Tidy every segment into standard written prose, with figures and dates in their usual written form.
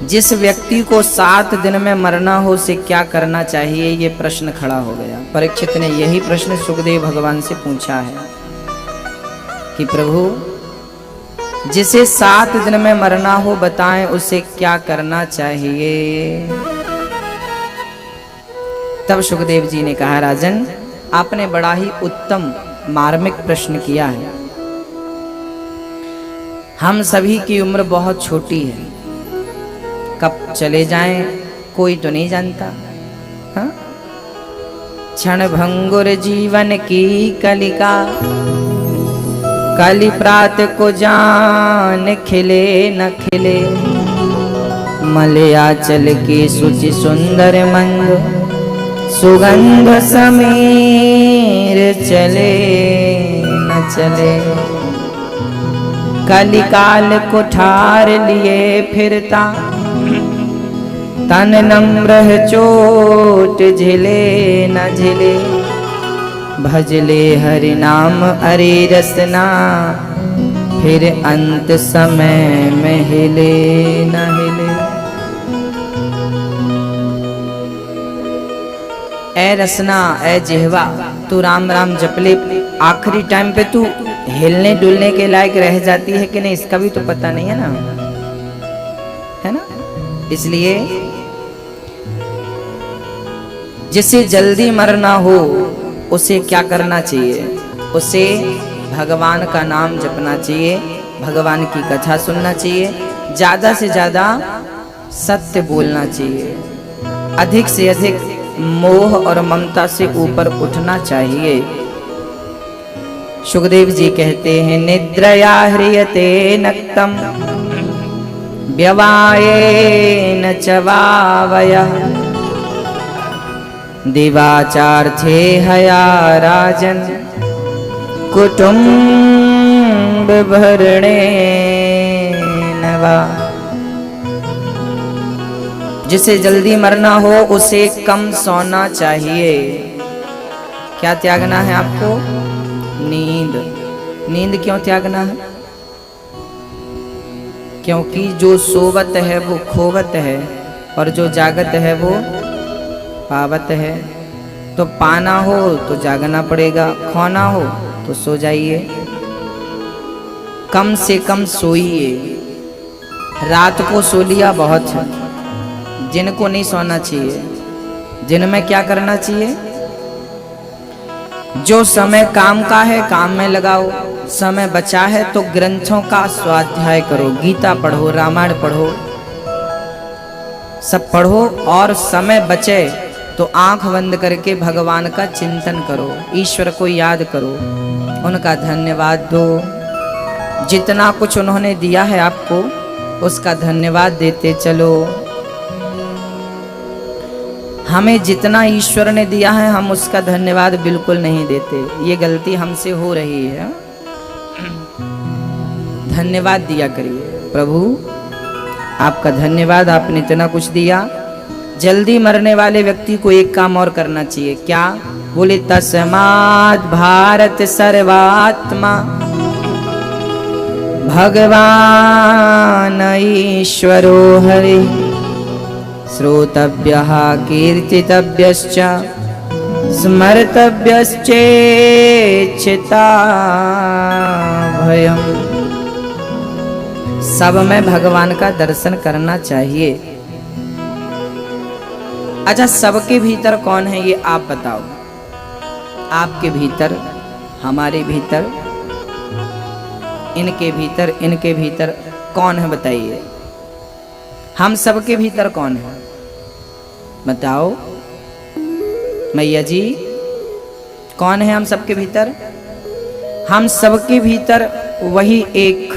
जिस व्यक्ति को 7 दिन में मरना हो उसे क्या करना चाहिए, ये प्रश्न खड़ा हो गया। परीक्षित ने यही प्रश्न सुखदेव भगवान से पूछा है कि प्रभु जिसे 7 दिन में मरना हो बताएं उसे क्या करना चाहिए। तब सुखदेव जी ने कहा, राजन आपने बड़ा ही उत्तम मार्मिक प्रश्न किया है। हम सभी की उम्र बहुत छोटी है, कब चले जाएं कोई तो नहीं जानता। हाँ? क्षण भंगुर जीवन की कलिका, कली प्रात को जान खिले न खिले। मलयाचल की सुचि सुंदर मंद, सुगंध समीर चले न चले। कलिकाल कुठार लिए फिरता, तन नम्र चोट झिले न झिले। भजले हरि नाम अरे रसना, फिर अंत समय में हिले न हिले। ए रसना ए जिह्वा, तू राम राम जप ले, आखिरी टाइम पे तू हिलने डुलने के लायक रह जाती है कि नहीं इसका भी तो पता नहीं है ना, है ना। इसलिए जिसे जल्दी मरना हो उसे क्या करना चाहिए, उसे भगवान का नाम जपना चाहिए, भगवान की कथा सुनना चाहिए, ज्यादा से ज्यादा सत्य बोलना चाहिए, अधिक से अधिक मोह और ममता से ऊपर उठना चाहिए। सुखदेव जी कहते हैं, निद्रया ह्रियते नक्तम व्यवायेन च वावयः। दिवाचार्थे हया राजन, कुटुम्ब भरणेन वा। जिसे जल्दी मरना हो उसे कम सोना चाहिए। क्या त्यागना है आपको? नींद। नींद क्यों त्यागना है? क्योंकि जो सोवत है वो खोवत है, और जो जागत है वो पावत है। तो पाना हो तो जागना पड़ेगा, खोना हो तो सो जाइए। कम से कम सोइए। रात को सो लिया बहुत है, जिनको नहीं सोना चाहिए, जिनमें क्या करना चाहिए, जो समय काम का है काम में लगाओ, समय बचा है तो ग्रंथों का स्वाध्याय करो, गीता पढ़ो, रामायण पढ़ो, सब पढ़ो। और समय बचे तो आंख बंद करके भगवान का चिंतन करो, ईश्वर को याद करो, उनका धन्यवाद दो। जितना कुछ उन्होंने दिया है आपको उसका धन्यवाद देते चलो। हमें जितना ईश्वर ने दिया है हम उसका धन्यवाद बिल्कुल नहीं देते, ये गलती हमसे हो रही है। धन्यवाद दिया करिए। प्रभु आपका धन्यवाद, आपने इतना कुछ दिया। जल्दी मरने वाले व्यक्ति को एक काम और करना चाहिए। क्या? बोले, तस्मात् भारत सर्वात्मा भगवान ईश्वरो हरि, श्रोतव्यः कीर्तितव्यश्च स्मर्तव्यश्चेच्छिता भयम्। सब में भगवान का दर्शन करना चाहिए। अच्छा, सबके भीतर कौन है ये आप बताओ। आपके भीतर, हमारे भीतर, इनके भीतर, इनके भीतर कौन है बताइए। हम सबके भीतर कौन है बताओ मैया जी, कौन है हम सबके भीतर? हम सबके भीतर वही एक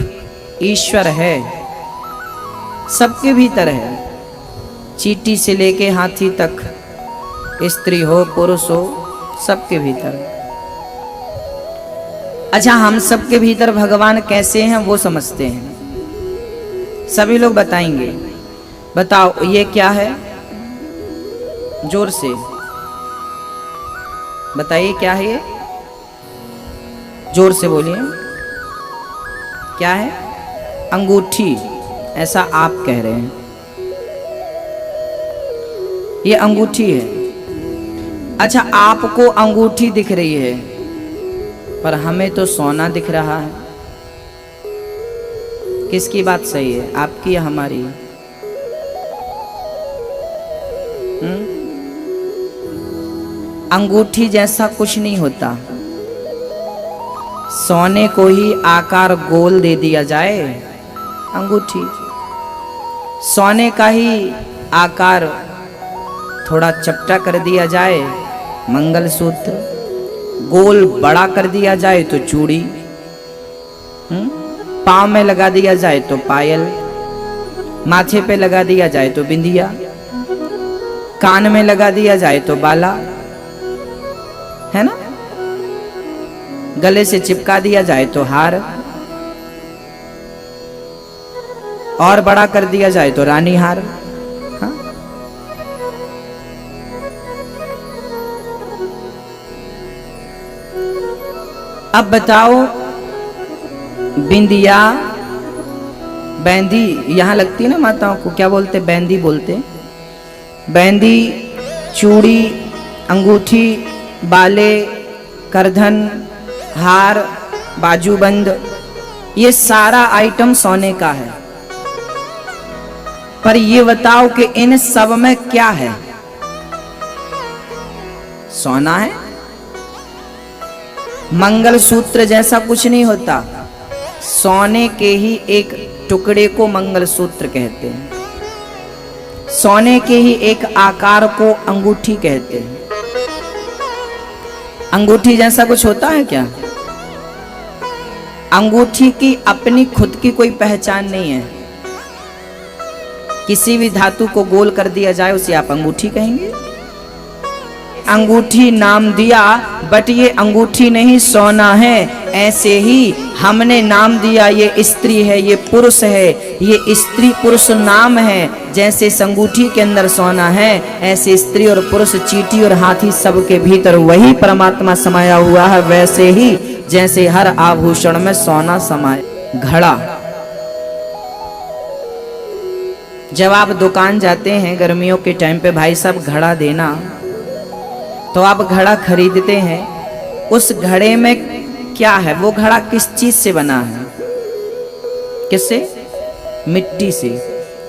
ईश्वर है, सबके भीतर है। चींटी से लेके हाथी तक, स्त्री हो पुरुष हो, सबके भीतर। अच्छा, हम सबके भीतर भगवान कैसे हैं वो समझते हैं। सभी लोग बताएंगे। बताओ ये क्या है? जोर से बताइए, क्या है ये? जोर से बोलिए, क्या है? अंगूठी। ऐसा आप कह रहे हैं। ये अंगूठी है। अच्छा, आपको अंगूठी दिख रही है पर हमें तो सोना दिख रहा है। किसकी बात सही है, आपकी या हमारी? अंगूठी जैसा कुछ नहीं होता। सोने को ही आकार गोल दे दिया जाए, अंगूठी। सोने का ही आकार थोड़ा चपटा कर दिया जाए, मंगलसूत्र। गोल बड़ा कर दिया जाए तो चूड़ी, पाँव में लगा दिया जाए तो पायल, माथे पे लगा दिया जाए तो बिंदिया, कान में लगा दिया जाए तो बाला, है ना? गले से चिपका दिया जाए तो हार, और बड़ा कर दिया जाए तो रानी हार। हाँ? अब बताओ, बिंदिया, बैंदी यहां लगती है ना माताओं को, क्या बोलते? बैंदी बोलते। बैंदी, चूड़ी, अंगूठी, बाले, करधन, हार, बाजूबंद, ये सारा आइटम सोने का है। पर ये बताओ कि इन सब में क्या है? सोना है। मंगलसूत्र जैसा कुछ नहीं होता। सोने के ही एक टुकड़े को मंगलसूत्र कहते हैं। सोने के ही एक आकार को अंगूठी कहते हैं। अंगूठी जैसा कुछ होता है क्या? अंगूठी की अपनी खुद की कोई पहचान नहीं है। किसी भी धातु को गोल कर दिया जाए उसे आप अंगूठी कहेंगे। अंगूठी नाम दिया, बट ये अंगूठी नहीं, सोना है। ऐसे ही हमने नाम दिया ये स्त्री है, ये पुरुष है, ये स्त्री पुरुष नाम है। जैसे इस अंगूठी के अंदर सोना है, ऐसे स्त्री और पुरुष, चींटी और हाथी सबके भीतर वही परमात्मा समाया हुआ है। वैसे ही जैसे हर आभूषण में सोना समाया। घड़ा, जब आप दुकान जाते हैं गर्मियों के टाइम पे, भाई साहब घड़ा देना, तो आप घड़ा खरीदते हैं। उस घड़े में क्या है? वो घड़ा किस चीज से बना है? किससे? मिट्टी से।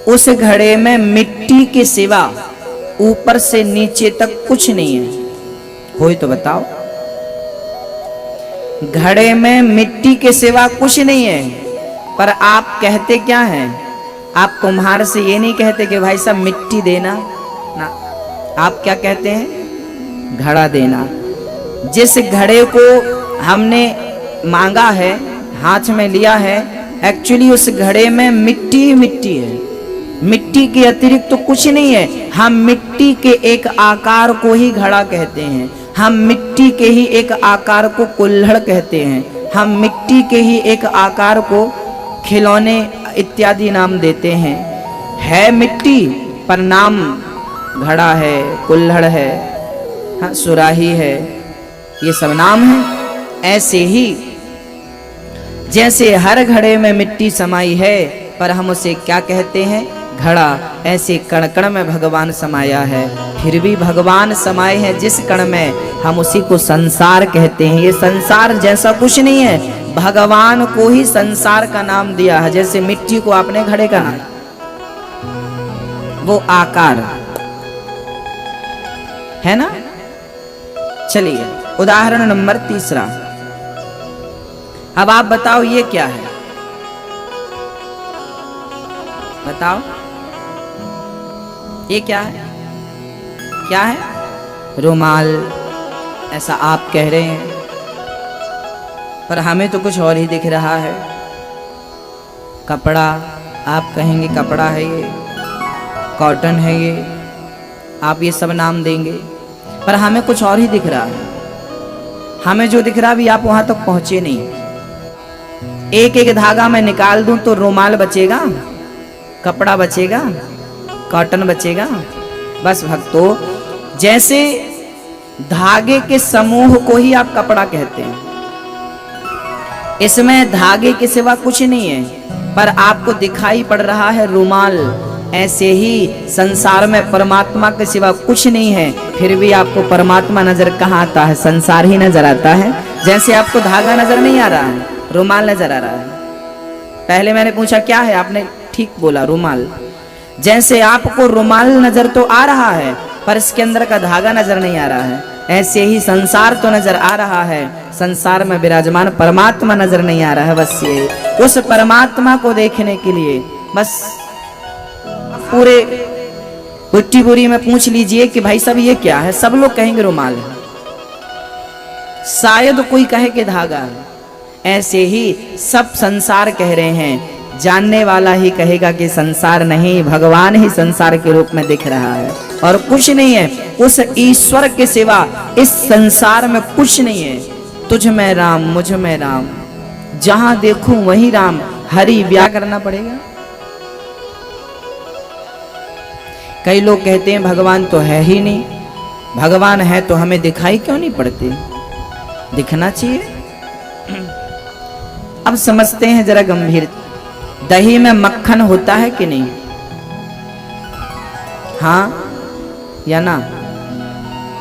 उस घड़े में मिट्टी के सिवा ऊपर से नीचे तक कुछ नहीं है। हो तो बताओ, घड़े में मिट्टी के सिवा कुछ नहीं है। पर आप कहते क्या हैं? आप कुम्हार से ये नहीं कहते कि भाई साहब मिट्टी देना ना, आप क्या कहते हैं? घड़ा देना। जिस घड़े को हमने मांगा है, हाथ में लिया है, एक्चुअली उस घड़े में मिट्टी ही मिट्टी है। मिट्टी के अतिरिक्त तो कुछ नहीं है। हम मिट्टी के एक आकार को ही घड़ा कहते हैं। हम मिट्टी के ही एक आकार को कुल्हड़ कहते हैं। हम मिट्टी के ही एक आकार को खिलौने इत्यादि नाम देते हैं। है मिट्टी पर नाम घड़ा है, कुल्हड़ है, हाँ, सुराही है, ये सब नाम है। ऐसे ही जैसे हर घड़े में मिट्टी समाई है, पर हम उसे क्या कहते हैं? घड़ा। ऐसे कण कण में भगवान समाया है। फिर भी भगवान समाये हैं जिस कण में, हम उसी को संसार कहते हैं। ये संसार जैसा कुछ नहीं है, भगवान को ही संसार का नाम दिया है। जैसे मिट्टी को आपने घड़े का नाम, वो आकार है ना। चलिए उदाहरण नंबर तीसरा। अब आप बताओ ये क्या है? बताओ ये क्या है? क्या है? रुमाल, ऐसा आप कह रहे हैं, पर हमें तो कुछ और ही दिख रहा है। कपड़ा, आप कहेंगे कपड़ा है ये, कॉटन है ये, आप ये सब नाम देंगे, पर हमें कुछ और ही दिख रहा है। हमें जो दिख रहा भी आप वहां तक पहुंचे नहीं। एक एक धागा मैं निकाल दूं तो रुमाल बचेगा, कपड़ा बचेगा, कॉटन बचेगा। बस भक्तों, जैसे धागे के समूह को ही आप कपड़ा कहते हैं, इसमें धागे के सिवा कुछ नहीं है, पर आपको दिखाई पड़ रहा है रुमाल। ऐसे ही संसार में परमात्मा के सिवा कुछ नहीं है, फिर भी आपको परमात्मा नजर कहाँ आता है? संसार ही नजर आता है। जैसे आपको धागा नजर नहीं आ रहा है, रुमाल नजर आ रहा है। पहले मैंने पूछा क्या है, आपने ठीक बोला रुमाल। जैसे आपको रुमाल नजर तो आ रहा है पर इसके अंदर का धागा नजर नहीं आ रहा है, ऐसे ही संसार तो नजर आ रहा है, संसार में विराजमान परमात्मा नजर नहीं आ रहा है। बस ये उस परमात्मा को देखने के लिए बस पूरे बुट्टीपुरी में पूछ लीजिए कि भाई सब ये क्या है, सब लोग कहेंगे रुमाल है, शायद कोई कहे कि धागा है। ऐसे ही सब संसार कह रहे हैं, जानने वाला ही कहेगा कि संसार नहीं, भगवान ही संसार के रूप में दिख रहा है और कुछ नहीं है। उस ईश्वर के सिवा इस संसार में कुछ नहीं है। तुझ में राम, मुझ में राम, जहां देखूं वहीं राम, हरि व्या करना पड़ेगा। कई लोग कहते हैं भगवान तो है ही नहीं, भगवान है तो हमें दिखाई क्यों नहीं पड़ते? दिखना चाहिए। अब समझते हैं जरा गंभीर, दही में मक्खन होता है कि नहीं? हाँ या ना?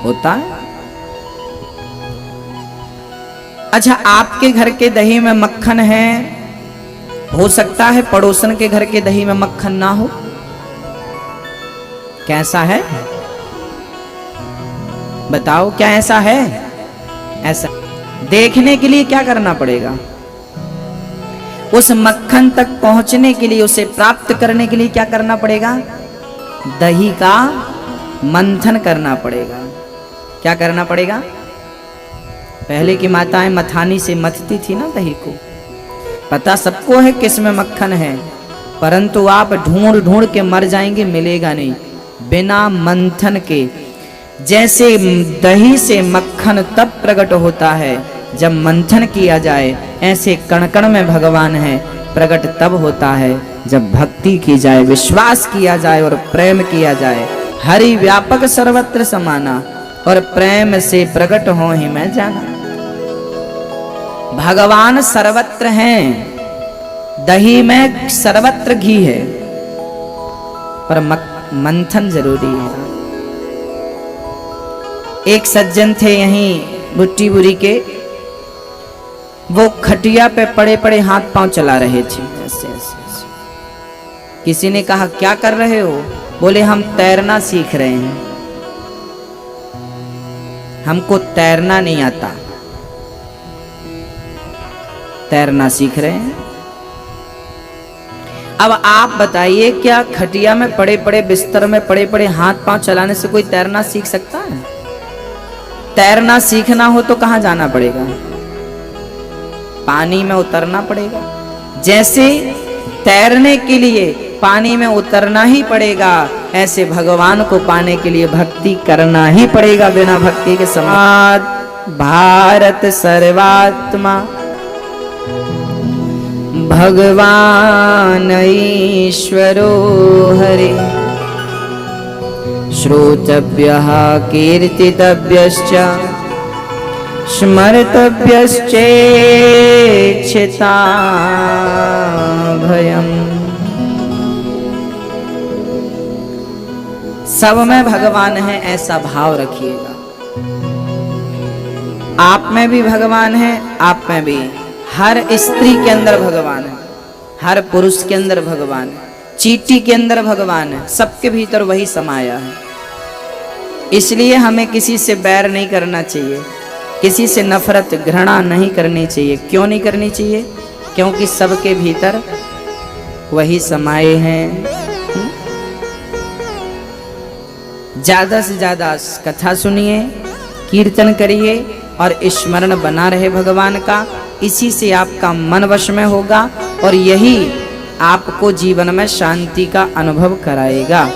होता है। अच्छा, आपके घर के दही में मक्खन है, हो सकता है पड़ोसन के घर के दही में मक्खन ना हो। कैसा है बताओ, क्या ऐसा है? ऐसा देखने के लिए क्या करना पड़ेगा? उस मक्खन तक पहुंचने के लिए, उसे प्राप्त करने के लिए क्या करना पड़ेगा? दही का मंथन करना पड़ेगा। क्या करना पड़ेगा? पहले की माताएं मथानी से मथती थी ना दही को। पता सबको है किसमें मक्खन है, परंतु आप ढूंढ ढूंढ के मर जाएंगे, मिलेगा नहीं बिना मंथन के। जैसे दही से मक्खन तब प्रकट होता है जब मंथन किया जाए, ऐसे कण कण में भगवान है, प्रकट तब होता है जब भक्ति की जाए, विश्वास किया जाए और प्रेम किया जाए। हरि व्यापक सर्वत्र समाना और प्रेम से प्रकट हो ही मैं जाना। भगवान सर्वत्र हैं, दही में सर्वत्र घी है, पर मंथन जरूरी है। एक सज्जन थे यहीं बुट्टीपुरी के, वो खटिया पे पड़े पड़े हाथ पांव चला रहे थे ऐसे ऐसे। किसी ने कहा क्या कर रहे हो? बोले हम तैरना सीख रहे हैं, हमको तैरना नहीं आता, तैरना सीख रहे हैं। अब आप बताइए, क्या खटिया में पड़े पड़े, बिस्तर में पड़े पड़े हाथ पांव चलाने से कोई तैरना सीख सकता है? तैरना सीखना हो तो कहां जाना पड़ेगा? पानी में उतरना पड़ेगा। जैसे तैरने के लिए पानी में उतरना ही पड़ेगा, ऐसे भगवान को पाने के लिए भक्ति करना ही पड़ेगा। बिना भक्ति के समाज भारत सर्वात्मा भगवान ईश्वरो हरे श्रोतव्यः कीर्तितव्यश्च स्मर्तव्यश्चेच्छिता भयम्। सब में भगवान है ऐसा भाव रखिएगा। आप में भी भगवान है, आप में भी, हर स्त्री के अंदर भगवान है, हर पुरुष के अंदर भगवान है, चींटी के अंदर भगवान है, सबके भीतर वही समाया है। इसलिए हमें किसी से बैर नहीं करना चाहिए, किसी से नफरत घृणा नहीं करनी चाहिए। क्यों नहीं करनी चाहिए? क्योंकि सबके भीतर वही समाये हैं। ज्यादा से ज्यादा कथा सुनिए, कीर्तन करिए और स्मरण बना रहे भगवान का। इसी से आपका मन वश में होगा और यही आपको जीवन में शांति का अनुभव कराएगा।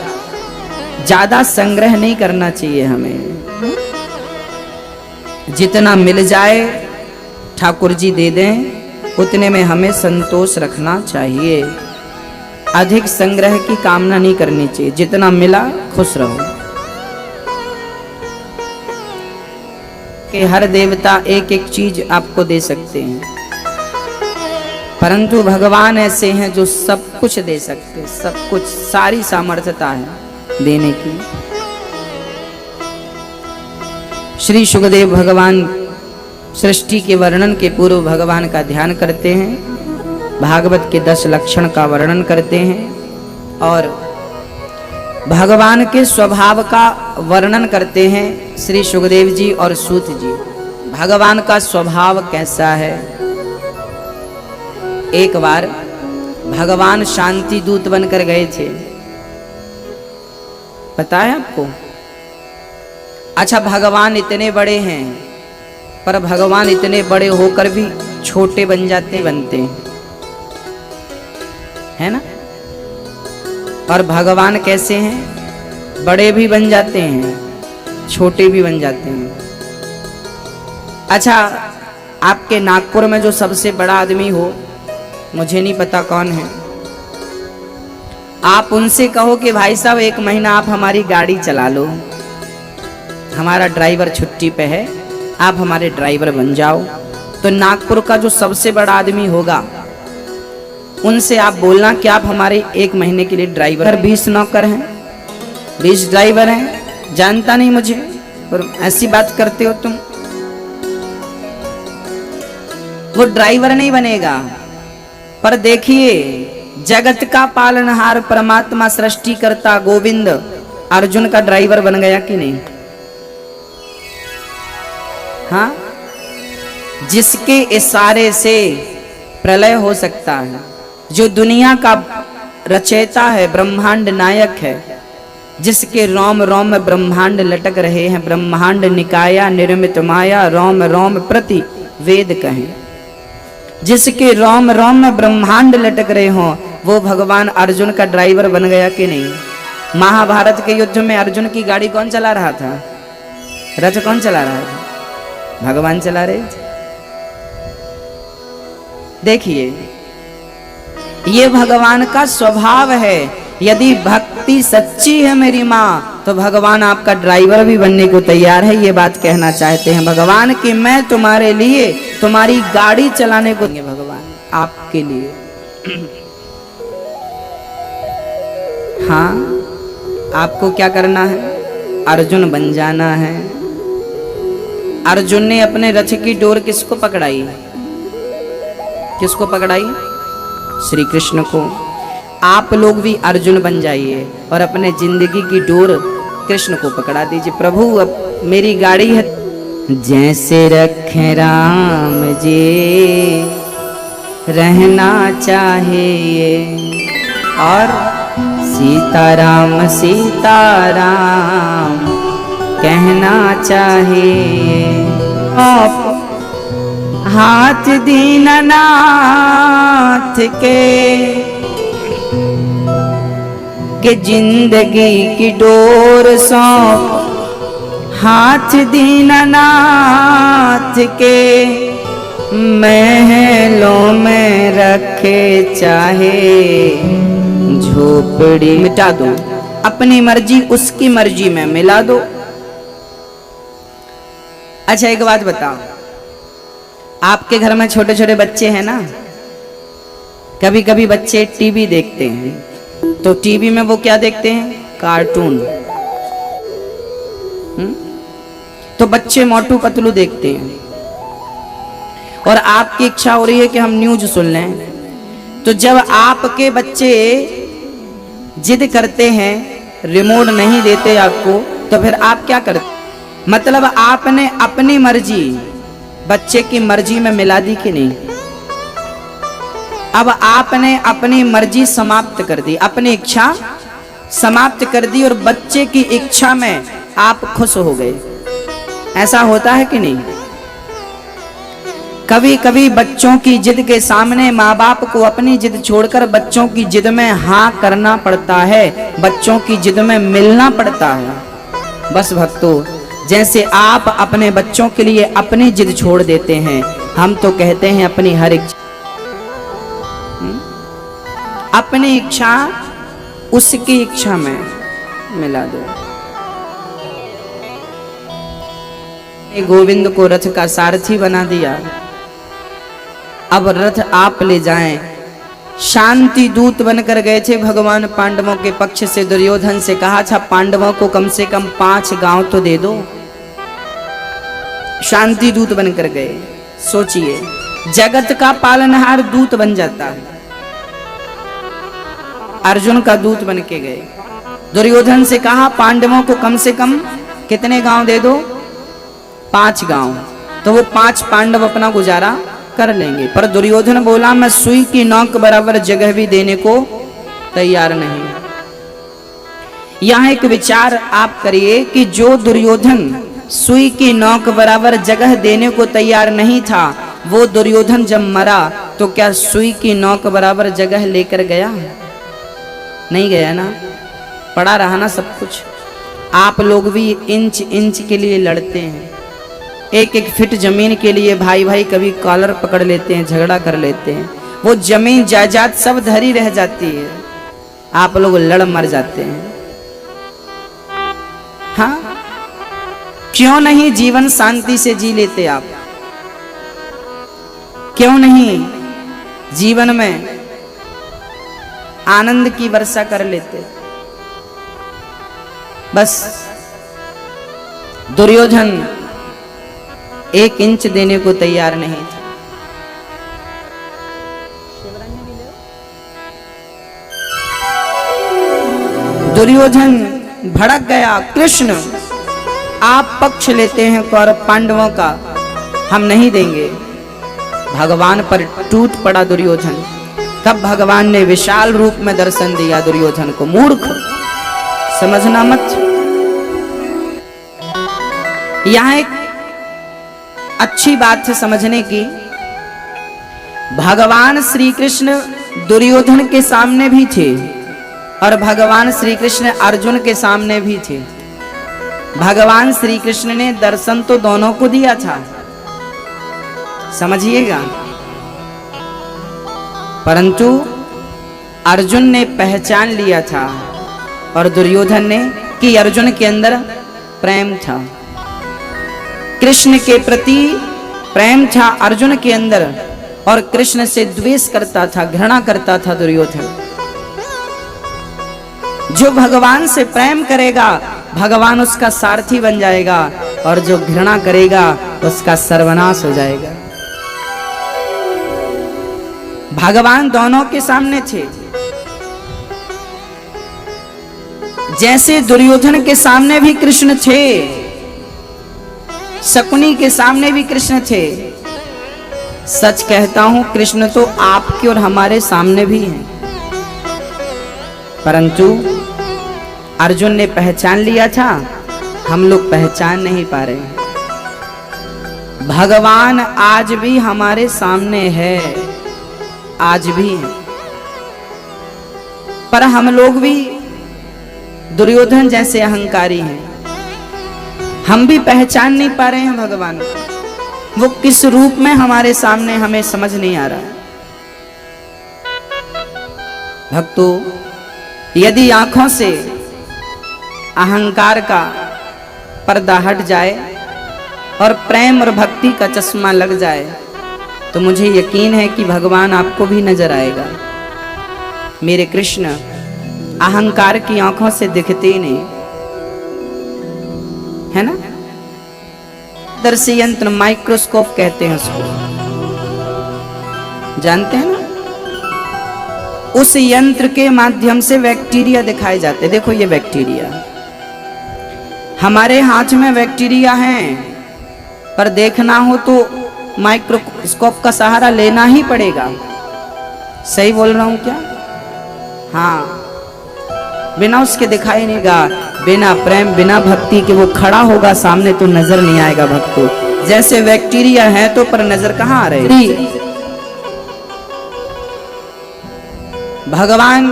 ज्यादा संग्रह नहीं करना चाहिए हमें, जितना मिल जाए ठाकुर जी दे दें उतने में हमें संतोष रखना चाहिए। अधिक संग्रह की कामना नहीं करनी चाहिए, जितना मिला खुश रहो। कि हर देवता एक एक चीज आपको दे सकते हैं। परंतु भगवान ऐसे हैं जो सब कुछ दे सकते, सब कुछ, सारी सामर्थ्यता है देने की। श्री सुखदेव भगवान सृष्टि के वर्णन के पूर्व भगवान का ध्यान करते हैं, भागवत के 10 लक्षण का वर्णन करते हैं और भगवान के स्वभाव का वर्णन करते हैं श्री सुखदेव जी और सूत जी। भगवान का स्वभाव कैसा है? एक बार भगवान शांति दूत बनकर गए थे, पता है आपको? अच्छा, भगवान इतने बड़े हैं, पर भगवान इतने बड़े होकर भी छोटे बनते हैं, है ना? और भगवान कैसे हैं? बड़े भी बन जाते हैं, छोटे भी बन जाते हैं। अच्छा, आपके नागपुर में जो सबसे बड़ा आदमी हो, मुझे नहीं पता कौन है, आप उनसे कहो कि भाई साहब 1 महीना आप हमारी गाड़ी चला लो, हमारा ड्राइवर छुट्टी पे है, आप हमारे ड्राइवर बन जाओ। तो नागपुर का जो सबसे बड़ा आदमी होगा, उनसे आप बोलना कि आप हमारे 1 महीने के लिए ड्राइवर। 20 नौकर हैं, 20 ड्राइवर हैं, जानता नहीं मुझे और ऐसी बात करते हो तुम। वो ड्राइवर नहीं बनेगा। पर देखिए, जगत का पालनहार परमात्मा सृष्टिकर्ता गोविंद अर्जुन का ड्राइवर बन गया कि नहीं? हाँ, जिसके इशारे से प्रलय हो सकता है, जो दुनिया का रचयिता है, ब्रह्मांड नायक है, जिसके रोम रोम में ब्रह्मांड लटक रहे हैं, ब्रह्मांड निकाया निर्मित माया रोम रोम प्रति वेद कहें, जिसके रोम रोम में ब्रह्मांड लटक रहे हो, वो भगवान अर्जुन का ड्राइवर बन गया कि नहीं? महाभारत के युद्ध में अर्जुन की गाड़ी कौन चला रहा था? रथ कौन चला रहा था? भगवान चला रहे थे। देखिए, ये भगवान का स्वभाव है। यदि भक्ति सच्ची है मेरी माँ, तो भगवान आपका ड्राइवर भी बनने को तैयार है। ये बात कहना चाहते हैं भगवान कि मैं तुम्हारे लिए तुम्हारी गाड़ी चलाने को, भगवान आपके लिए। हाँ, आपको क्या करना है? अर्जुन बन जाना है। अर्जुन ने अपने रथ की डोर किसको पकड़ाई? किसको पकड़ाई? श्री कृष्ण को। आप लोग भी अर्जुन बन जाइए और अपने जिंदगी की डोर कृष्ण को पकड़ा दीजिए। प्रभु, अब मेरी गाड़ी है। जैसे रखे राम जी रहना चाहिए और सीताराम सीताराम कहना चाहिए। हाथ दीननाथ के जिंदगी की डोर सौंप, हाथ दीननाथ के महलों में रखे चाहे झोपड़ी। मिटा दो अपनी मर्जी, उसकी मर्जी में मिला दो। अच्छा, एक बात बताओ, आपके घर में छोटे छोटे बच्चे हैं ना? कभी कभी बच्चे टीवी देखते हैं, तो टीवी में वो क्या देखते हैं? कार्टून। तो बच्चे मोटू पतलू देखते हैं और आपकी इच्छा हो रही है कि हम न्यूज सुन लें। तो जब आपके बच्चे जिद करते हैं, रिमोट नहीं देते आपको, तो फिर आप क्या करते? मतलब आपने अपनी मर्जी बच्चे की मर्जी में मिला दी कि नहीं? अब आपने अपनी मर्जी समाप्त कर दी, अपनी इच्छा समाप्त कर दी और बच्चे की इच्छा में आप खुश हो गए। ऐसा होता है कि नहीं? कभी कभी बच्चों की जिद के सामने माँ बाप को अपनी जिद छोड़कर बच्चों की जिद में हाँ करना पड़ता है, बच्चों की जिद में मिलना पड़ता है। बस भक्तों, जैसे आप अपने बच्चों के लिए अपनी जिद छोड़ देते हैं, हम तो कहते हैं अपनी हर इच्छा, अपनी इच्छा उसकी इच्छा में मिला दो। गोविंद को रथ का सारथी बना दिया, अब रथ आप ले जाएं। शांति दूत बनकर गए थे भगवान पांडवों के पक्ष से। दुर्योधन से कहा था पांडवों को कम से कम 5 गांव तो दे दो। शांति दूत बनकर गए। सोचिए, जगत का पालनहार दूत बन जाता है। अर्जुन का दूत बन के गए। दुर्योधन से कहा पांडवों को कम से कम कितने गांव दे दो? 5 गांव। तो वो 5 पांडव अपना गुजारा कर लेंगे। पर दुर्योधन बोला मैं सुई की नोक बराबर जगह भी देने को तैयार नहीं। यहां एक विचार आप करिए कि जो दुर्योधन सुई की नोक बराबर जगह देने को तैयार नहीं था, वो दुर्योधन जब मरा तो क्या सुई की नोक बराबर जगह लेकर गया? नहीं गया ना, पड़ा रहा ना सब कुछ। आप लोग भी इंच इंच के लिए लड़ते हैं। एक एक फिट जमीन के लिए भाई भाई कभी कॉलर पकड़ लेते हैं, झगड़ा कर लेते हैं। वो जमीन जायदाद सब धरी रह जाती है, आप लोग लड़ मर जाते हैं। हाँ, क्यों नहीं जीवन शांति से जी लेते आप? क्यों नहीं जीवन में आनंद की वर्षा कर लेते? बस दुर्योधन 1 इंच देने को तैयार नहीं था। दुर्योधन भड़क गया। कृष्ण आप पक्ष लेते हैं कौरव पांडवों का, हम नहीं देंगे। भगवान पर टूट पड़ा दुर्योधन। तब भगवान ने विशाल रूप में दर्शन दिया दुर्योधन को। मूर्ख, समझना मत। यहां एक अच्छी बात है समझने की। भगवान श्री कृष्ण दुर्योधन के सामने भी थे और भगवान श्री कृष्ण अर्जुन के सामने भी थे। भगवान श्री कृष्ण ने दर्शन तो दोनों को दिया था, समझिएगा। परंतु अर्जुन ने पहचान लिया था और दुर्योधन ने कि अर्जुन के अंदर प्रेम था, कृष्ण के प्रति प्रेम था अर्जुन के अंदर, और कृष्ण से द्वेष करता था, घृणा करता था दुर्योधन। जो भगवान से प्रेम करेगा भगवान उसका सारथी बन जाएगा, और जो घृणा करेगा उसका सर्वनाश हो जाएगा। भगवान दोनों के सामने थे। जैसे दुर्योधन के सामने भी कृष्ण थे, शकुनी के सामने भी कृष्ण थे। सच कहता हूं, कृष्ण तो आपके और हमारे सामने भी हैं, परंतु अर्जुन ने पहचान लिया था, हम लोग पहचान नहीं पा रहे हैं। भगवान आज भी हमारे सामने है, आज भी है, पर हम लोग भी दुर्योधन जैसे अहंकारी हैं। हम भी पहचान नहीं पा रहे हैं भगवान को। वो किस रूप में हमारे सामने, हमें समझ नहीं आ रहा है। भक्तों, यदि आंखों से अहंकार का पर्दा हट जाए और प्रेम और भक्ति का चश्मा लग जाए, तो मुझे यकीन है कि भगवान आपको भी नजर आएगा। मेरे कृष्ण अहंकार की आंखों से दिखते ही नहीं, है ना। दर्शी यंत्र, माइक्रोस्कोप कहते हैं उसको, जानते हैं ना। उस यंत्र के माध्यम से बैक्टीरिया दिखाए जाते। देखो ये बैक्टीरिया, हमारे हाथ में बैक्टीरिया हैं, पर देखना हो तो माइक्रोस्कोप का सहारा लेना ही पड़ेगा। सही बोल रहा हूं क्या? हाँ, बिना उसके दिखाई नहीं देगा। बिना प्रेम, बिना भक्ति के वो खड़ा होगा सामने तो नजर नहीं आएगा भक्तों। जैसे बैक्टीरिया है तो पर नजर कहाँ आ रही। भगवान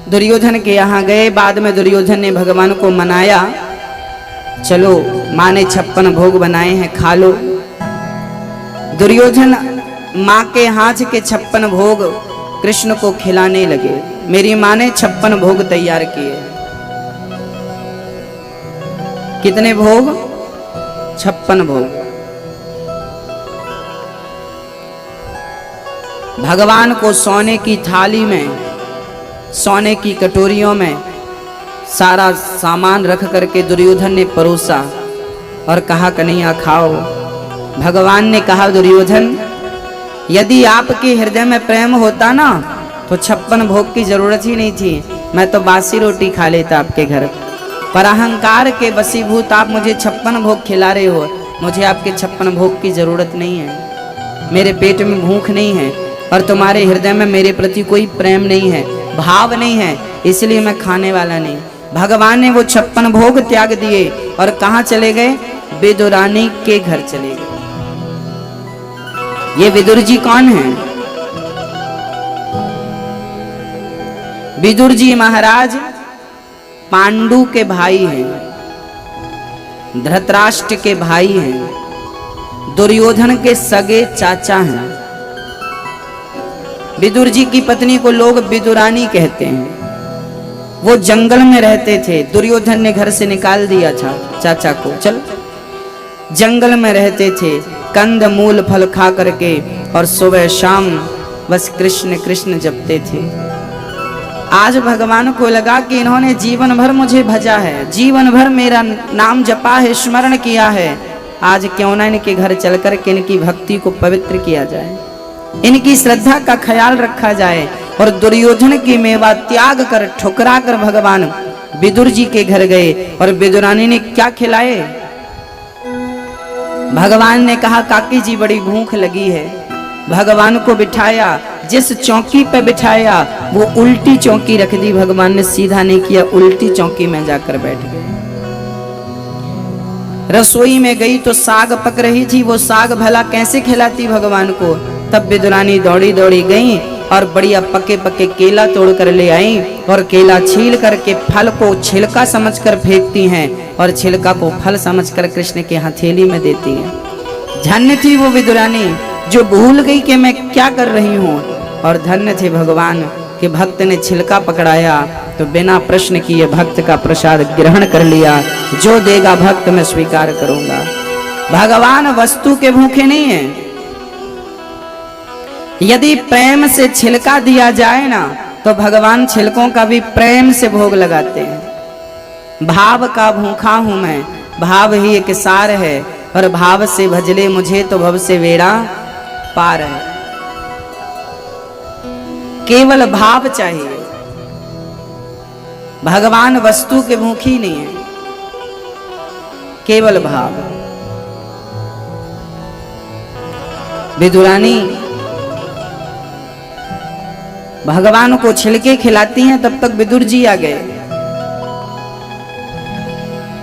दुर्योधन के यहाँ गए। बाद में दुर्योधन ने भगवान को मनाया, चलो माँ ने 56 भोग बनाए हैं, खा लो। दुर्योधन माँ के हाथ के 56 भोग कृष्ण को खिलाने लगे। मेरी माँ ने 56 भोग तैयार किए। कितने भोग? 56 भोग। भगवान को सोने की थाली में, सोने की कटोरियों में सारा सामान रख करके दुर्योधन ने परोसा और कहा कन्हैया खाओ। भगवान ने कहा दुर्योधन, यदि आपके हृदय में प्रेम होता ना तो 56 भोग की जरूरत ही नहीं थी, मैं तो बासी रोटी खा लेता आपके घर। पर अहंकार के वशीभूत आप मुझे 56 भोग खिला रहे हो, मुझे आपके 56 भोग की जरूरत नहीं है। मेरे पेट में भूख नहीं है और तुम्हारे हृदय में मेरे प्रति कोई प्रेम नहीं है, भाव नहीं है, इसलिए मैं खाने वाला नहीं। भगवान ने वो 56 भोग त्याग दिए और कहाँ चले गए? विदुरानी के घर चले गए। ये विदुर जी कौन है? विदुर जी महाराज पांडु के भाई हैं, धृतराष्ट्र के भाई हैं, दुर्योधन के सगे चाचा हैं। विदुर जी की पत्नी को लोग विदुरानी कहते हैं। वो जंगल में रहते थे, दुर्योधन ने घर से निकाल दिया था चाचा को, चल जंगल में रहते थे, कंद मूल फल खा करके और सुबह शाम बस कृष्ण कृष्ण जपते थे। आज भगवान को लगा कि इन्होंने जीवन भर मुझे भजा है, जीवन भर मेरा नाम जपा है, स्मरण किया है, आज क्यों ना इनके घर चलकर के इनकी भक्ति को पवित्र किया जाए, इनकी श्रद्धा का ख्याल रखा जाए। और दुर्योधन की मेवा त्याग कर ठुकरा कर भगवान विदुर जी के घर गए और विदुरानी ने क्या खिलाए? भगवान ने कहा काकी जी बड़ी भूख लगी है। भगवान को बिठाया, जिस चौकी पे बिठाया वो उल्टी चौकी रख दी। भगवान ने सीधा नहीं किया, उल्टी चौकी में जाकर बैठ गए। रसोई में गई तो साग पक रही थी, वो साग भला कैसे खिलाती भगवान को? तब विदुरानी दौड़ी दौड़ी गई और बढ़िया पके पके केला तोड़ कर ले आई और केला छील करके फल को छिलका समझकर फेंकती हैं और छिलका को फल समझकर कृष्ण के हथेली में देती हैं। धन्य थी वो विदुरानी जो भूल गई कि मैं क्या कर रही हूँ, और धन्य थे भगवान कि भक्त ने छिलका पकड़ाया तो बिना प्रश्न किए भक्त का प्रसाद ग्रहण कर लिया। जो देगा भक्त मैं स्वीकार करूंगा। भगवान वस्तु के भूखे नहीं है। यदि प्रेम से छिलका दिया जाए ना तो भगवान छिलकों का भी प्रेम से भोग लगाते हैं। भाव का भूखा हूं मैं, भाव ही एक सार है, और भाव से भजले मुझे तो भव से बेड़ा पार है। केवल भाव चाहिए। भगवान वस्तु के भूखी नहीं है, केवल भाव। विदुरानी भगवान को छिलके खिलाती हैं, तब तक विदुर जी आ गए।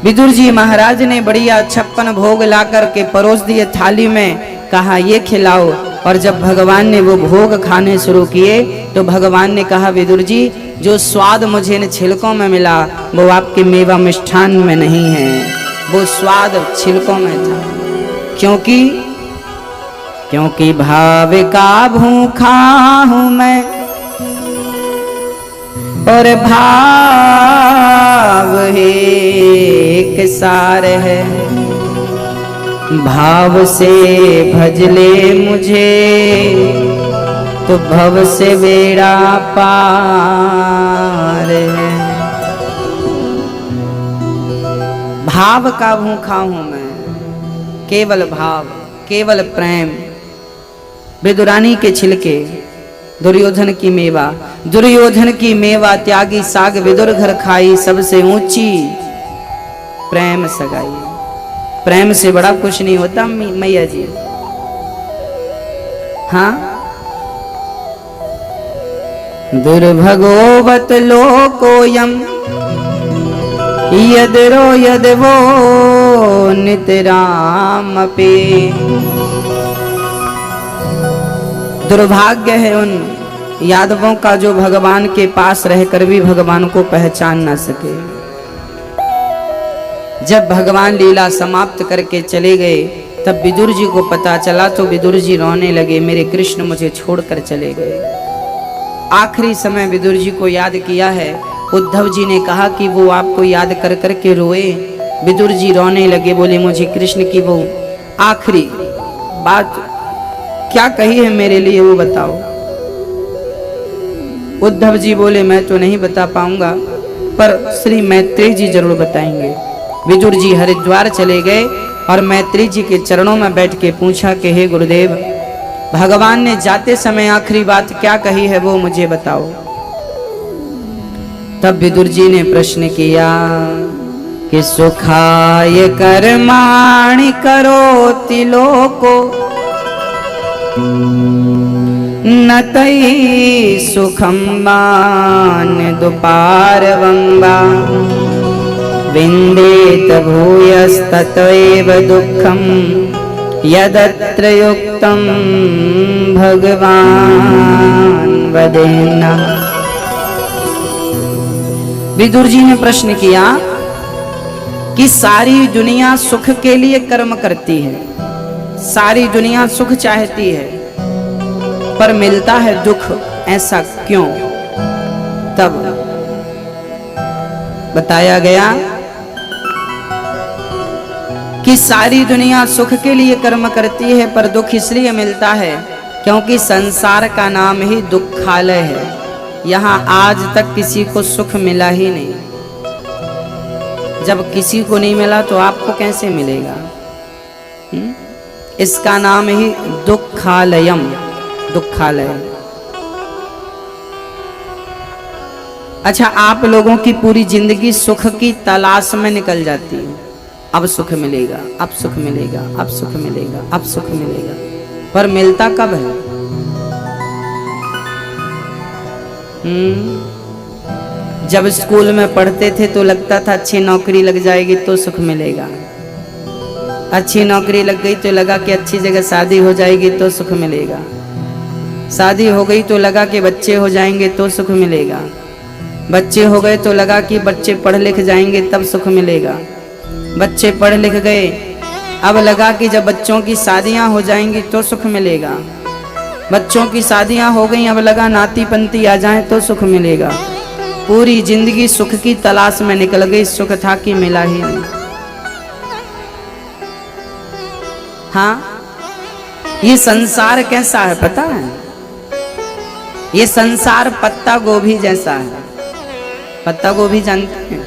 विदुर जी महाराज ने बढ़िया 56 भोग ला करके परोस दिए थाली में, कहा ये खिलाओ। और जब भगवान ने वो भोग खाने शुरू किए तो भगवान ने कहा विदुर जी जो स्वाद मुझे इन छिलकों में मिला वो आपके मेवा मिष्ठान में नहीं है, वो स्वाद छिलकों में था। क्योंकि भाव का भूखा हूं मैं और भाव है एक सार है। भाव से भजले मुझे तो भव से बेड़ा पार है। भाव का भूखा हूं मैं, केवल भाव, केवल प्रेम। विदुरानी के छिलके, दुर्योधन की मेवा, दुर्योधन की मेवा त्यागी साग विदुर घर खाई, सबसे ऊंची प्रेम सगाई। प्रेम से बड़ा कुछ नहीं होता मैया जी। हाँ, दुर्भगोवत लोकोयम यदरो यदवो नितराम पे। दुर्भाग्य है उन यादवों का जो भगवान के पास रहकर भी भगवान को पहचान ना सके। जब भगवान लीला समाप्त करके चले गए तब विदुर जी को पता चला तो विदुर जी रोने लगे, मेरे कृष्ण मुझे छोड़कर चले गए। आखिरी समय विदुर जी को याद किया है। उद्धव जी ने कहा कि वो आपको याद कर कर के रोए। विदुर जी रोने लगे, बोले मुझे कृष्ण की वो आखिरी बात क्या कही है मेरे लिए वो बताओ। उद्धव जी बोले मैं तो नहीं बता पाऊंगा, पर श्री मैत्रेय जी जरूर बताएंगे। विदुर जी हरिद्वार चले गए और मैत्रेय जी के चरणों में बैठ के पूछा कि हे गुरुदेव, भगवान ने जाते समय आखिरी बात क्या कही है वो मुझे बताओ। तब विदुर जी ने प्रश्न किया कि सुखाय कर्माणि करोति लोको न तै सुखं मानदुपारवं वा विन्देत भूयस्ततैव दुःखं यदत्र युक्तं भगवान वदेन्नः। विदुर जी ने प्रश्न किया कि सारी दुनिया सुख के लिए कर्म करती है, सारी दुनिया सुख चाहती है, पर मिलता है दुख, ऐसा क्यों? तब बताया गया कि सारी दुनिया सुख के लिए कर्म करती है, पर दुख इसलिए मिलता है क्योंकि संसार का नाम ही दुखालय है। यहाँ आज तक किसी को सुख मिला ही नहीं। जब किसी को नहीं मिला तो आपको कैसे मिलेगा? इसका नाम ही दुखालयम, दुखालय। अच्छा, आप लोगों की पूरी जिंदगी सुख की तलाश में निकल जाती है। अब सुख मिलेगा, अब सुख मिलेगा, अब सुख मिलेगा, अब सुख मिलेगा, पर मिलता कब है? जब स्कूल में पढ़ते थे तो लगता था अच्छी नौकरी लग जाएगी तो सुख मिलेगा, अच्छी नौकरी लग गई तो लगा कि अच्छी जगह शादी हो जाएगी तो सुख मिलेगा, शादी हो गई तो लगा कि बच्चे हो जाएंगे तो सुख मिलेगा, बच्चे हो गए तो लगा कि बच्चे पढ़ लिख जाएंगे तब सुख मिलेगा, बच्चे पढ़ लिख गए, अब लगा कि जब बच्चों की शादियां हो जाएंगी तो सुख मिलेगा, बच्चों की शादियां हो गई, अब लगा नाती पंती आ जाए तो सुख मिलेगा। पूरी जिंदगी सुख की तलाश में निकल गई, सुख था कि मिला ही नहीं। हाँ, ये संसार कैसा है पता है? ये संसार पत्ता गोभी जैसा है। पत्ता गोभी जानते हैं?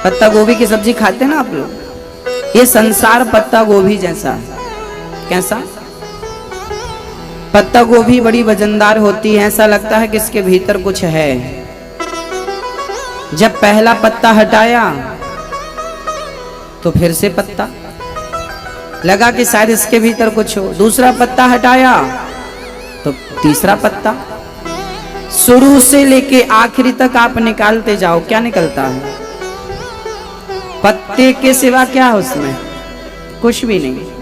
पत्ता गोभी की सब्जी खाते हैं ना आप लोग? ये संसार पत्ता गोभी जैसा है। कैसा? पत्ता गोभी बड़ी वजनदार होती है, ऐसा लगता है कि इसके भीतर कुछ है। जब पहला पत्ता हटाया तो फिर से पत्ता, लगा कि शायद इसके भीतर कुछ हो। दूसरा पत्ता हटाया तो तीसरा पत्ता। शुरू से लेके आखिरी तक आप निकालते जाओ, क्या निकलता है? पत्ते के सिवा क्या है उसमें? कुछ भी नहीं।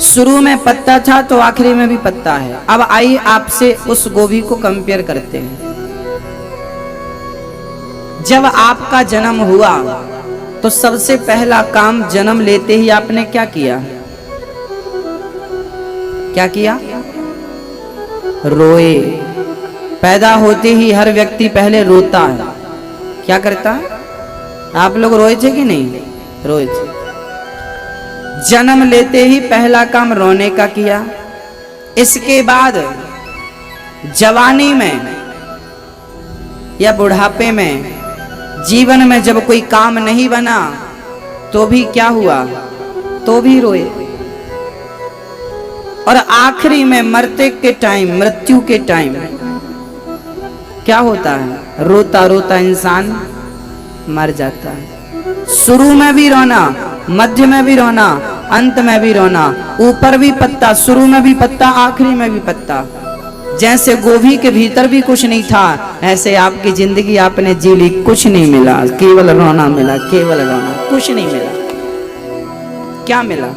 शुरू में पत्ता था तो आखिरी में भी पत्ता है। अब आइए आपसे उस गोभी को कंपेयर करते हैं। जब आपका जन्म हुआ तो सबसे पहला काम जन्म लेते ही आपने क्या किया? क्या किया? रोए। पैदा होते ही हर व्यक्ति पहले रोता है। क्या करता है? आप लोग रोए थे कि नहीं? रोए थे। जन्म लेते ही पहला काम रोने का किया। इसके बाद जवानी में या बुढ़ापे में, जीवन में जब कोई काम नहीं बना तो भी क्या हुआ? तो भी रोए। और आखिरी में मरते के टाइम, मृत्यु के टाइम क्या होता है? रोता रोता इंसान मर जाता है। शुरू में भी रोना, मध्य में भी रोना, अंत में भी रोना, ऊपर भी पत्ता, शुरू में भी पत्ता, आखिरी में भी पत्ता। जैसे गोभी के भीतर भी कुछ नहीं था, ऐसे आपकी जिंदगी आपने जी ली, कुछ नहीं मिला, केवल रोना मिला, केवल रोना, कुछ नहीं मिला। क्या मिला?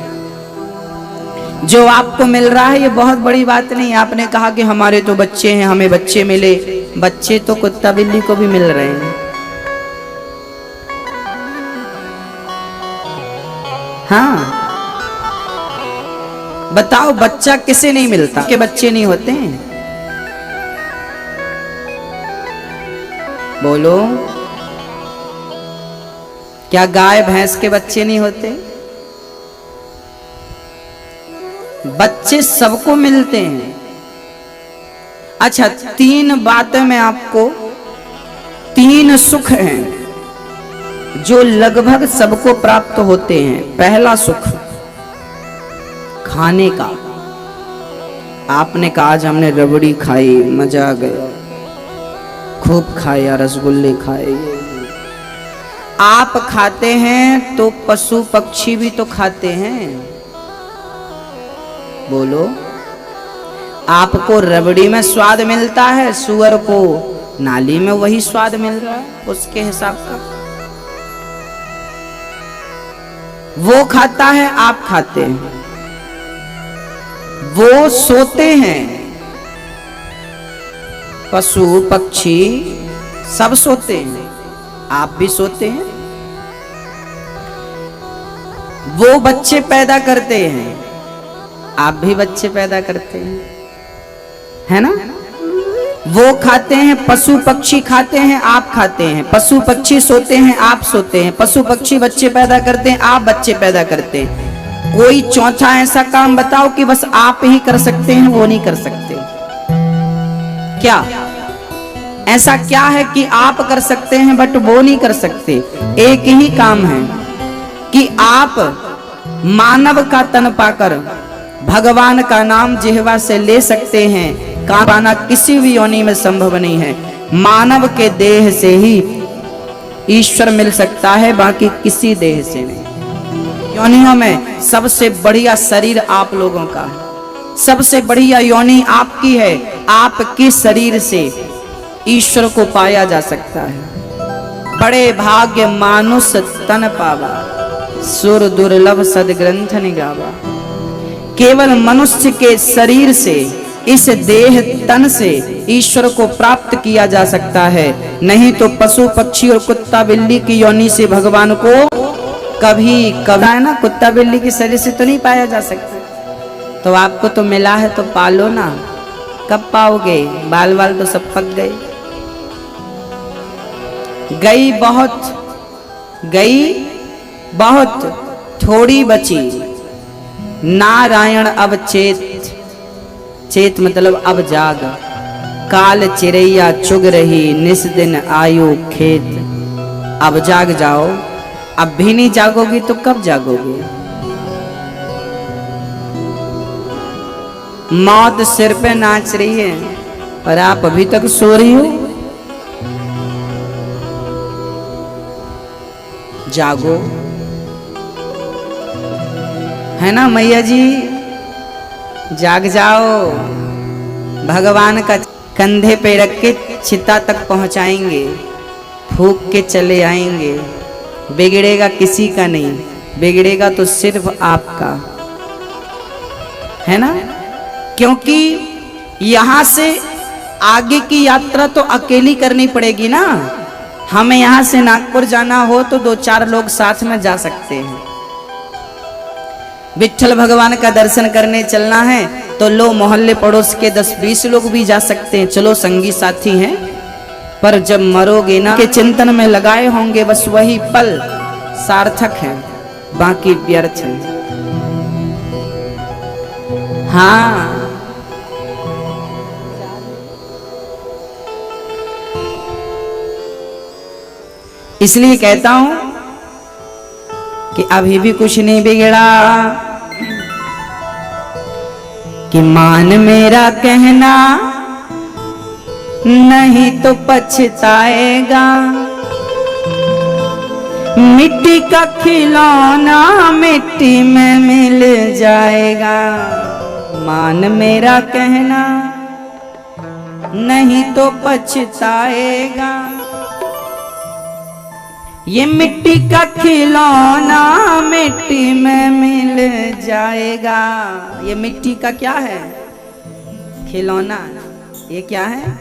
जो आपको मिल रहा है ये बहुत बड़ी बात नहीं। आपने कहा कि हमारे तो बच्चे हैं, हमें बच्चे मिले। बच्चे तो कुत्ता बिल्ली को भी मिल रहे हैं। हाँ, बताओ बच्चा किसे नहीं मिलता? के बच्चे नहीं होते हैं? बोलो, क्या गाय भैंस के बच्चे नहीं होते? बच्चे सबको मिलते हैं, अच्छा, तीन बातें मैं आपको, तीन सुख हैं जो लगभग सबको प्राप्त होते हैं। पहला सुख खाने का। आपने कहा आज हमने रबड़ी खाई, मजा आ गया, खूब खाया, रसगुल्ले खाए। आप खाते हैं तो पशु पक्षी भी तो खाते हैं। बोलो, आपको रबड़ी में स्वाद मिलता है, सुअर को नाली में वही स्वाद मिल रहा है उसके हिसाब का। वो खाता है, आप खाते हैं। वो सोते हैं, पशु पक्षी सब सोते हैं, आप भी सोते हैं। वो बच्चे पैदा करते हैं, आप भी बच्चे पैदा करते हैं, है ना। वो खाते हैं, पशु पक्षी खाते हैं, आप खाते हैं। पशु पक्षी सोते हैं, आप सोते हैं। पशु पक्षी बच्चे पैदा करते हैं, आप बच्चे पैदा करते हैं। कोई चौथा ऐसा काम बताओ कि बस आप ही कर सकते हैं, वो नहीं कर सकते। क्या ऐसा क्या है कि आप कर सकते हैं बट वो नहीं कर सकते? एक ही काम है कि आप मानव का तन पाकर भगवान का नाम जिह्वा से ले सकते हैं। का पाना किसी भी योनि में संभव नहीं है। मानव के देह से ही ईश्वर मिल सकता है, बाकी किसी देह से नहीं। योनियों में सबसे बढ़िया शरीर आप लोगों का है, सबसे बढ़िया योनि आपकी है। आपके शरीर से ईश्वर को पाया जा सकता है। बड़े भाग्य मानुष तन पावा, सुर दुर्लभ सदग्रंथ निगावा। केवल मनुष्य के शरीर से, इस देह तन से ईश्वर को प्राप्त किया जा सकता है। नहीं तो पशु पक्षी और कुत्ता बिल्ली की योनि से भगवान को कभी है ना, कुत्ता बिल्ली के शरीर से तो नहीं पाया जा सकता। तो आपको तो मिला है तो पालो ना, कब पाओगे? बाल वाल तो सब पक गए। गई बहुत थोड़ी बची। नारायण अब चेत मतलब अब जाग। काल चिड़ैया चुग रही, निस दिन आयु खेत। अब जाग जाओ। अब भी नहीं जागोगी तो कब जागोगे? मौत सिर पे नाच रही है और आप अभी तक सो रही हो। जागो, है ना मैया जी, जाग जाओ। भगवान का कंधे पे रख के चिता तक पहुंचाएंगे, फूंक के चले आएंगे। बिगड़ेगा किसी का नहीं, बिगड़ेगा तो सिर्फ आपका, है ना। क्योंकि यहां से आगे की यात्रा तो अकेली करनी पड़ेगी ना। हमें यहां से नागपुर जाना हो तो 2-4 लोग साथ में जा सकते हैं। विठ्ठल भगवान का दर्शन करने चलना है तो लो, मोहल्ले पड़ोस के 10-20 लोग भी जा सकते हैं, चलो संगी साथी हैं। पर जब मरोगे ना, के चिंतन में लगाए होंगे, बस वही पल सार्थक है, बाकी व्यर्थ है। हाँ, इसलिए कहता हूं कि अभी भी कुछ नहीं बिगड़ा। कि मान मेरा कहना, नहीं तो पछताएगा। मिट्टी का खिलौना मिट्टी में मिल जाएगा। मान मेरा कहना, नहीं तो पछताएगा। ये मिट्टी का खिलौना मिट्टी में मिल जाएगा। ये मिट्टी का क्या है? खिलौना। ये क्या है?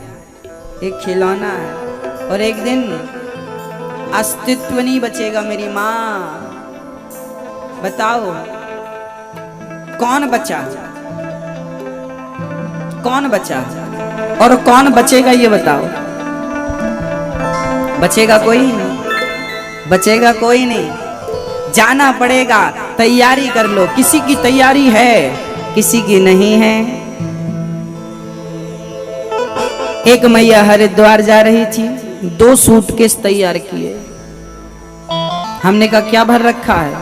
एक खिलौना है, और एक दिन अस्तित्व नहीं बचेगा। मेरी माँ, बताओ कौन बचा? कौन बचा और कौन बचेगा? ये बताओ। बचेगा कोई नहीं, बचेगा कोई नहीं। जाना पड़ेगा, तैयारी कर लो। किसी की तैयारी है, किसी की नहीं है। एक मैया हरिद्वार जा रही थी, 2 सूटकेस तैयार किए। हमने कहा क्या भर रखा है?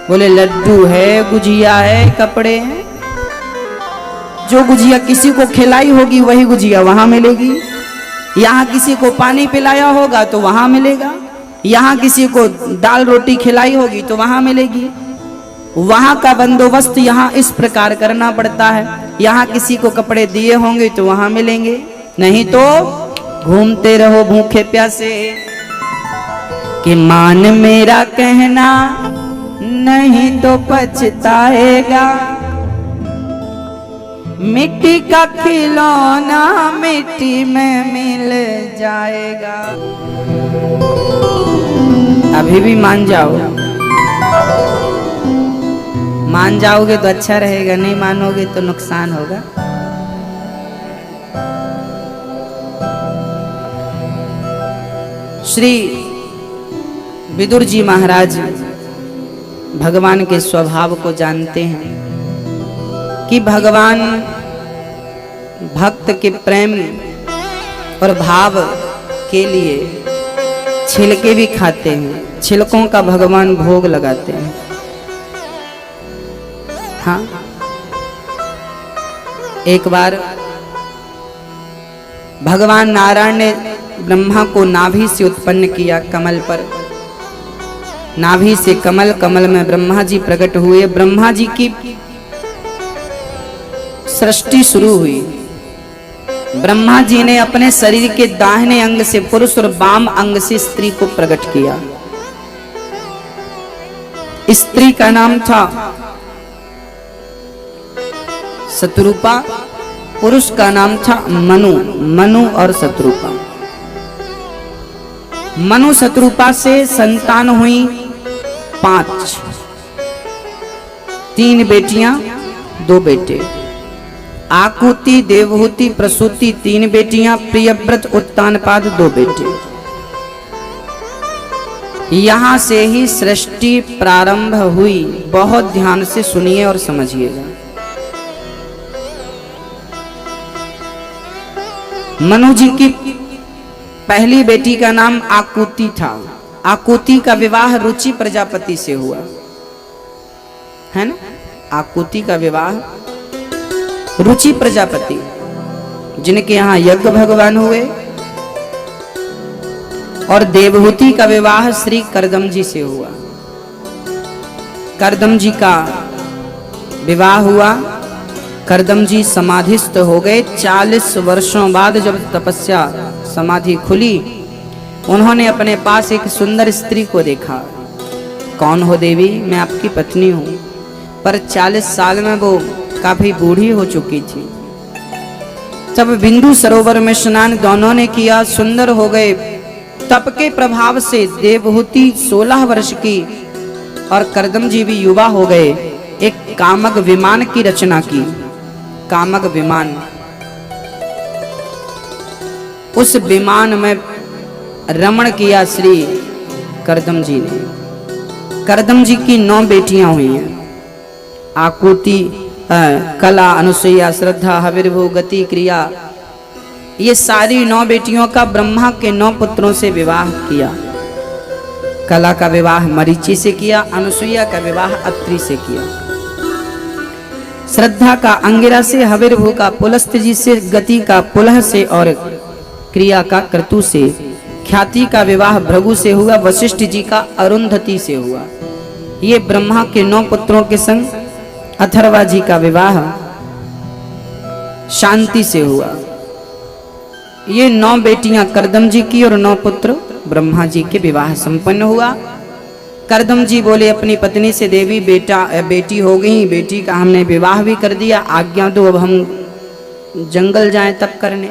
बोले लड्डू है, गुजिया है, कपड़े हैं। जो गुजिया किसी को खिलाई होगी वही गुजिया वहां मिलेगी। यहाँ किसी को पानी पिलाया होगा तो वहां मिलेगा। यहाँ किसी को दाल रोटी खिलाई होगी तो वहां मिलेगी। वहां का बंदोबस्त यहाँ इस प्रकार करना पड़ता है। यहाँ किसी को कपड़े दिए होंगे तो वहां मिलेंगे, नहीं तो घूमते रहो भूखे प्यासे। कि मान मेरा कहना नहीं तो पछताएगा, मिट्टी का खिलौना मिट्टी में मिल जाएगा। अभी भी मान जाओ, मान जाओगे तो अच्छा रहेगा, नहीं मानोगे तो नुकसान होगा। श्री विदुर जी महाराज भगवान के स्वभाव को जानते हैं कि भगवान भक्त के प्रेम और भाव के लिए छिलके भी खाते हैं, छिलकों का भगवान भोग लगाते हैं। हाँ, एक बार भगवान नारायण ने ब्रह्मा को नाभि से उत्पन्न किया, कमल पर। नाभि से कमल, कमल में ब्रह्मा जी प्रकट हुए। ब्रह्मा जी की सृष्टि शुरू हुई। ब्रह्मा जी ने अपने शरीर के दाहिने अंग से पुरुष और वाम अंग से स्त्री को प्रकट किया। स्त्री का नाम था शत्रुपा, पुरुष का नाम था मनु। मनु और शत्रुपा, मनु शत्रुपा से संतान हुई 5, 3 बेटियां 2 बेटे। आकुति, देवहूति, प्रसूति 3 बेटियां, प्रियव्रत, उत्तानपाद 2 बेटे। यहां से ही सृष्टि प्रारंभ हुई। बहुत ध्यान से सुनिए और समझिएगा। मनु जी की पहली बेटी का नाम आकुति था। आकुति का विवाह रुचि प्रजापति से हुआ, है ना? आकुति का विवाह रुचि प्रजापति, जिनके यहाँ यज्ञ भगवान हुए। और देवहूति का विवाह श्री करदम जी से हुआ। करदम जी का विवाह हुआ। करदम जी समाधिस्थ हो गए। 40 वर्षों बाद जब तपस्या समाधि खुली, उन्होंने अपने पास एक सुंदर स्त्री को देखा। कौन हो देवी? मैं आपकी पत्नी हूँ। पर 40 साल में वो काफी बूढ़ी हो चुकी थी। तब बिंदु सरोवर में स्नान दोनों ने किया, सुंदर हो गए। तप के प्रभाव से देवहूति 16 वर्ष की और करदम जी भी युवा हो गए। एक कामक विमान की रचना की। कामक विमान, उस विमान में रमण किया श्री करदम जी ने। करदम जी की 9 बेटियां हुई हैं। आकुति, कला, अनुसुईया, श्रद्धा, हविर्भू, गति, क्रिया, ये सारी 9 बेटियों का ब्रह्मा के 9 पुत्रों से विवाह किया। कला का विवाह मरीचि से किया, अनुसुईया का विवाह अत्रि से किया, श्रद्धा का अंगिरा से, हविर्भू का पुलस्त्य जी से, गति का पुलह से और क्रिया का क्रतु से। ख्याति का विवाह भृगु से हुआ। वशिष्ठ जी का अरुंधति से हुआ। ये ब्रह्मा के 9 पुत्रों के संग अथर्वा जी का विवाह शांति से हुआ। ये 9 बेटियां करदम जी की और 9 पुत्र ब्रह्मा जी के विवाह संपन्न हुआ। करदम जी बोले अपनी पत्नी से, देवी बेटी हो गई, बेटी का हमने विवाह भी कर दिया, आज्ञा दो अब हम जंगल जाएं तप करने।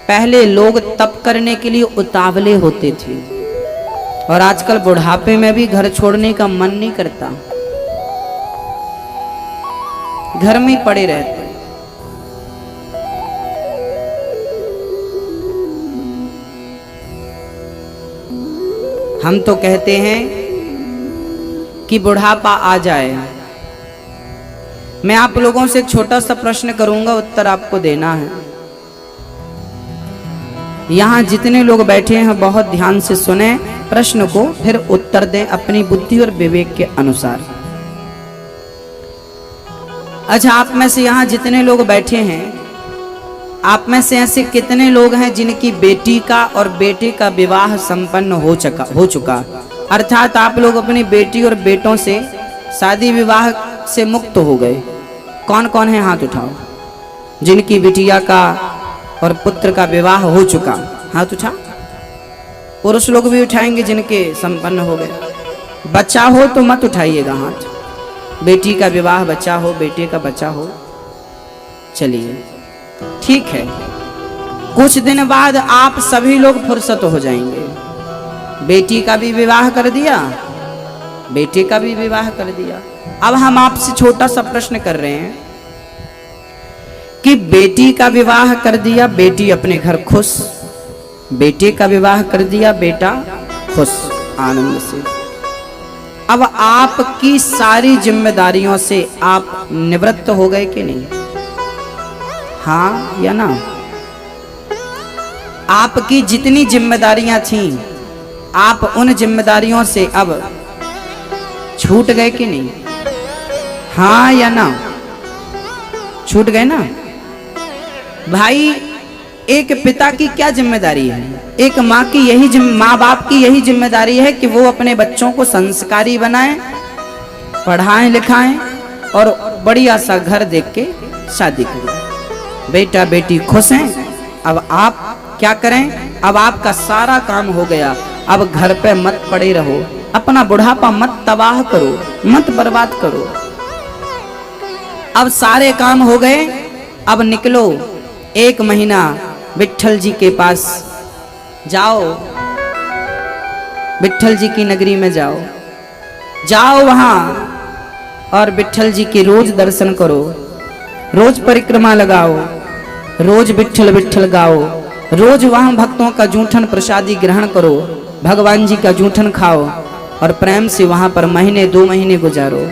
पहले लोग तप करने के लिए उतावले होते थे और आजकल बुढ़ापे में भी घर छोड़ने का मन नहीं करता, घर में पड़े रहते। हम तो कहते हैं कि बुढ़ापा आ जाए। मैं आप लोगों से एक छोटा सा प्रश्न करूंगा, उत्तर आपको देना है। यहाँ जितने लोग बैठे हैं बहुत ध्यान से सुने प्रश्न को, फिर उत्तर दें अपनी बुद्धि और विवेक के अनुसार। अच्छा, आप में से यहाँ जितने लोग बैठे हैं, आप में से ऐसे कितने लोग हैं जिनकी बेटी का और बेटे का विवाह संपन्न हो चुका, अर्थात आप लोग अपनी बेटी और बेटों से शादी विवाह से मुक्त हो गए? कौन कौन है हाथ उठाओ जिनकी बिटिया का और पुत्र का विवाह हो चुका, हाथ उठा। पुरुष लोग भी उठाएंगे जिनके संपन्न हो गए। बच्चा हो तो मत उठाइएगा हाथ, बेटी का विवाह बच्चा हो, बेटे का बच्चा हो। चलिए ठीक है, कुछ दिन बाद आप सभी लोग फुर्सत हो जाएंगे। बेटी का भी विवाह कर दिया, बेटे का भी विवाह कर दिया। अब हम आपसे छोटा सा प्रश्न कर रहे हैं कि बेटी का विवाह कर दिया, बेटी अपने घर खुश, बेटे का विवाह कर दिया, बेटा खुश आनंद से। अब आपकी सारी जिम्मेदारियों से आप निवृत्त हो गए कि नहीं? हाँ या ना? आपकी जितनी जिम्मेदारियां थीं, आप उन जिम्मेदारियों से अब छूट गए कि नहीं? हाँ या ना? छूट गए ना? भाई, एक पिता की क्या जिम्मेदारी है? एक माँ की माँ बाप की यही जिम्मेदारी है कि वो अपने बच्चों को संस्कारी बनाएं, पढ़ाएं लिखाएं और बढ़िया सा घर देख के शादी करें। बेटा बेटी खुश हैं। अब आप क्या करें? अब आपका सारा काम हो गया। अब घर पे मत पड़े रहो, अपना बुढ़ापा मत तबाह करो, मत बर्बाद करो। अब सारे काम हो गए, अब निकलो, 1 महीना विट्ठल जी के पास जाओ, विट्ठल जी की नगरी में जाओ, जाओ वहां और विट्ठल जी के रोज दर्शन करो, रोज परिक्रमा लगाओ, रोज विट्ठल विट्ठल गाओ, रोज वहां भक्तों का जूठन प्रसादी ग्रहण करो, भगवान जी का जूठन खाओ और प्रेम से वहां पर महीने 2 महीने गुजारो।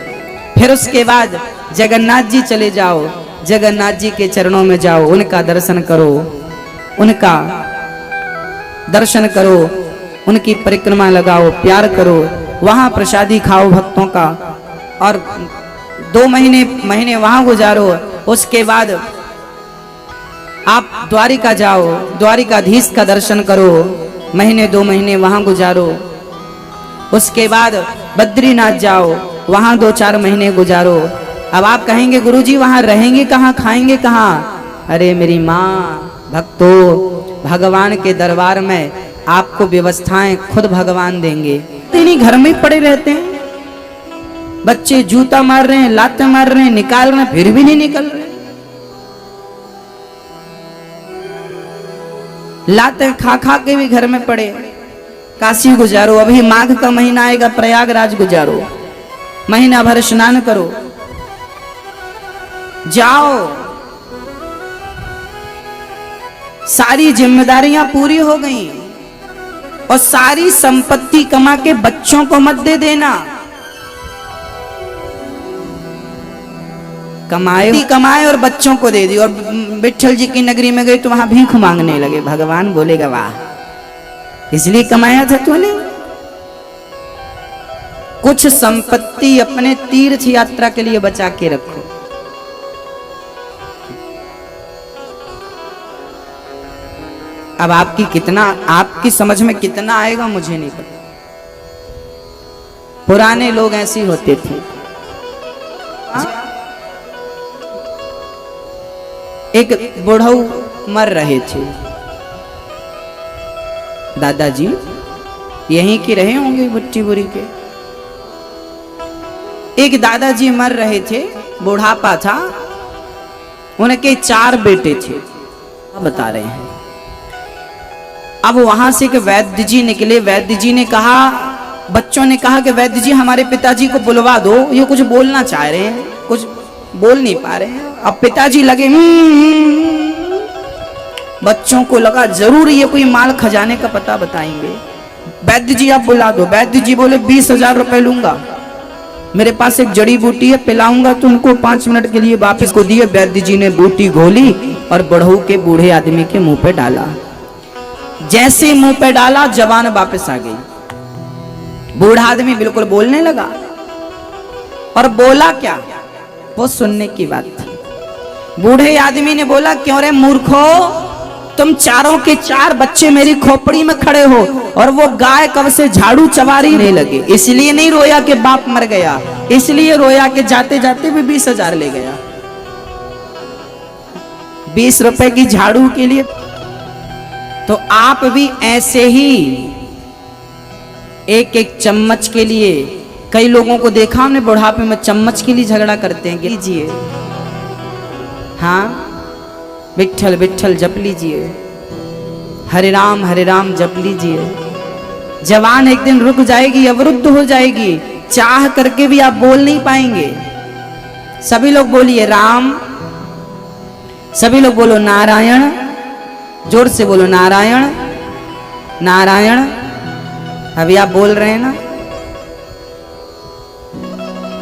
फिर उसके बाद जगन्नाथ जी चले जाओ, जगन्नाथ जी के चरणों में जाओ, उनका दर्शन करो, उनका दर्शन करो, उनकी परिक्रमा लगाओ, प्यार करो, वहां प्रसादी खाओ भक्तों का और 2 महीने वहां गुजारो। उसके बाद आप द्वारिका जाओ, द्वारिकाधीश का दर्शन करो, महीने 2 महीने वहां गुजारो। उसके बाद बद्रीनाथ जाओ, वहां 2-4 महीने गुजारो। अब आप कहेंगे गुरुजी वहां रहेंगे कहाँ, खाएंगे कहाँ? अरे मेरी माँ, भक्तों, भगवान के दरबार में आपको व्यवस्थाएं खुद भगवान देंगे। इन्हीं घर में पड़े रहते हैं, बच्चे जूता मार रहे हैं, लाते मार रहे हैं, निकाल रहे हैं, फिर भी नहीं निकल रहे। लाते खा खा के भी घर में पड़े। काशी गुजारो, अभी माघ का महीना आएगा, प्रयागराज गुजारो, महीना भर स्नान करो, जाओ। सारी जिम्मेदारियां पूरी हो गई और सारी संपत्ति कमा के बच्चों को मत दे देना। कमाए और बच्चों को दे दी और विट्ठल जी की नगरी में गई तो वहां भीख मांगने लगे। भगवान बोलेगा वाह, इसलिए कमाया था तूने। कुछ संपत्ति अपने तीर्थ यात्रा के लिए बचा के रखो। अब आपकी समझ में कितना आएगा मुझे नहीं पता। पुराने लोग ऐसे होते थे। एक बुढ़ऊ मर रहे थे, दादाजी यहीं के रहे होंगे बुट्टी बुरी के। एक दादाजी मर रहे थे, बुढ़ापा था, उनके 4 बेटे थे, बता रहे हैं। अब वहां से एक वैद्य जी निकले। वैद्य जी ने कहा, बच्चों ने कहा कि वैद्य जी हमारे पिताजी को बुलवा दो, ये कुछ बोलना चाह रहे हैं, कुछ बोल नहीं पा रहे हैं। अब पिताजी लगे, बच्चों को लगा जरूर ये कोई माल खजाने का पता बताएंगे। वैद्य जी आप बुला दो। वैद्य जी बोले 20,000 रुपए लूंगा, मेरे पास एक जड़ी बूटी है, पिलाऊंगा तो उनको 5 मिनट के लिए वापस को दिए। वैद्य जी ने बूटी घोली और बुढ़ऊ के बूढ़े आदमी के मुंह पे डाला। जैसे मुंह पे डाला जबान वापस आ गई। बूढ़ा आदमी बिल्कुल बोलने लगा और बोला क्या, वो सुनने की बात थी। बूढ़े आदमी ने बोला, क्यों रे मूर्खो, तुम चारों के चार बच्चे मेरी खोपड़ी में खड़े हो और वो गाय कब से झाड़ू चबारी नहीं लगे। इसलिए नहीं रोया कि बाप मर गया, इसलिए रोया कि जाते जाते भी 20,000 ले गया, 20 रुपए की झाड़ू के लिए। तो आप भी ऐसे ही एक एक चम्मच के लिए, कई लोगों को देखा हमने बुढ़ापे में चम्मच के लिए झगड़ा करते हैं। लीजिए, हाँ, विठल विठल जप लीजिए, हरे राम जप लीजिए। जवान एक दिन रुक जाएगी, अवरुद्ध हो जाएगी, चाह करके भी आप बोल नहीं पाएंगे। सभी लोग बोलिए राम, सभी लोग बोलो नारायण, जोर से बोलो नारायण नारायण। अभी आप बोल रहे हैं ना।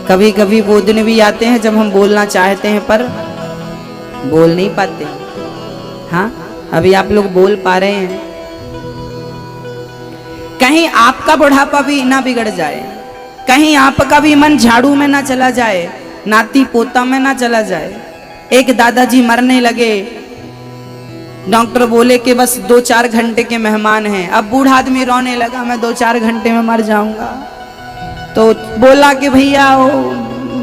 कभी कभी वो दिन भी आते हैं जब हम बोलना चाहते हैं पर बोल नहीं पाते। हाँ, अभी आप लोग बोल पा रहे हैं। कहीं आपका बुढ़ापा भी ना बिगड़ जाए, कहीं आपका भी मन झाड़ू में ना चला जाए, नाती पोता में ना चला जाए। एक दादाजी मरने लगे, डॉक्टर बोले कि बस 2-4 घंटे के मेहमान हैं। अब बूढ़ा आदमी रोने लगा, मैं 2-4 घंटे में मर जाऊंगा। तो बोला कि भैया वो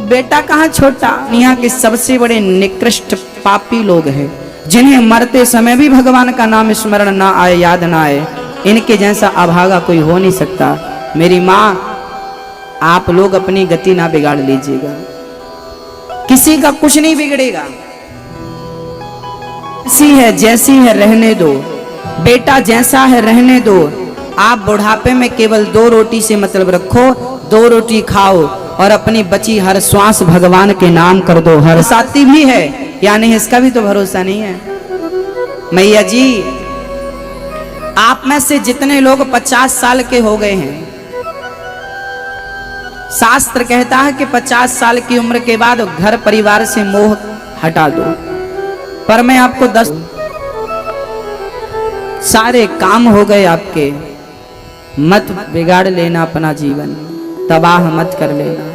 बेटा कहाँ छोटा। यहाँ के सबसे बड़े निकृष्ट पापी लोग हैं जिन्हें मरते समय भी भगवान का नाम स्मरण ना आए, याद ना आए, इनके जैसा अभागा कोई हो नहीं सकता। मेरी माँ, आप लोग अपनी गति ना बिगाड़ लीजिएगा, किसी का कुछ नहीं बिगड़ेगा। जैसी है रहने दो, बेटा जैसा है रहने दो। आप बुढ़ापे में केवल 2 रोटी से मतलब रखो, 2 रोटी खाओ और अपनी बची हर श्वास भगवान के नाम कर दो। हर साथी भी है या नहीं, इसका भी तो भरोसा नहीं है। मैया जी, आप में से जितने लोग 50 साल के हो गए हैं, शास्त्र कहता है कि 50 साल की उम्र के बाद घर परिवार से मोह हटा दो। पर मैं आपको 10 सारे काम हो गए आपके, मत बिगाड़ लेना अपना जीवन, तबाह मत कर लेना।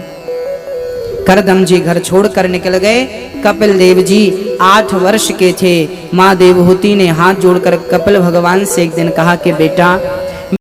करदम जी घर छोड़कर निकल गए। कपिल देव जी 8 वर्ष के थे। माँ देवहूति ने हाथ जोड़कर कपिल भगवान से एक दिन कहा कि बेटा